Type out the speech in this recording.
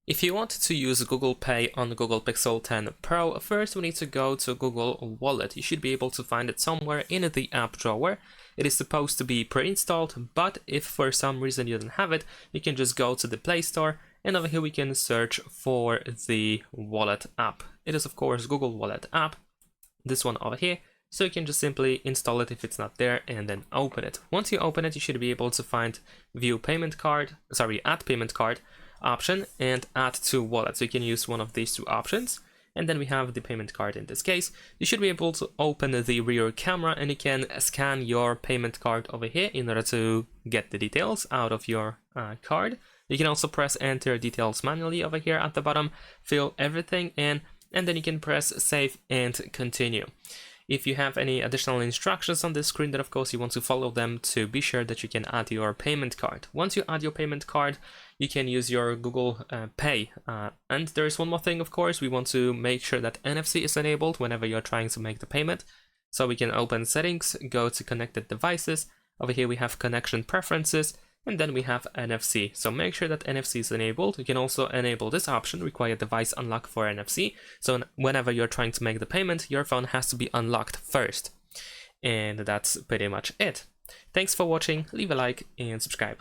If you want to use Google Pay on the Google Pixel 10 Pro, first we need to go to Google Wallet. You should be able to find it somewhere in the app drawer. It is supposed to be pre-installed, but if for some reason you don't have it, you can just go to the Play Store, and over here we can search for the Wallet app. It is of course Google Wallet app, this one over here. So you can just simply install it if it's not there and then open it. Once you open it, you should be able to find add payment card option and add to wallet. So you can use one of these two options. And then we have the payment card in this case. You should be able to open the rear camera and you can scan your payment card over here in order to get the details out of your card. You can also press enter details manually over here at the bottom, fill everything in, and then you can press save and continue. If you have any additional instructions on this screen, then of course you want to follow them to be sure that you can add your payment card. Once you add your payment card, you can use your Google Pay. And there is one more thing, of course, we want to make sure that NFC is enabled whenever you're trying to make the payment. So we can open settings, go to connected devices. Over here we have connection preferences, and then we have NFC. So make sure that NFC is enabled. You can also enable this option, require device unlock for NFC. So whenever you're trying to make the payment, your phone has to be unlocked first. And that's pretty much it. Thanks for watching, leave a like and subscribe.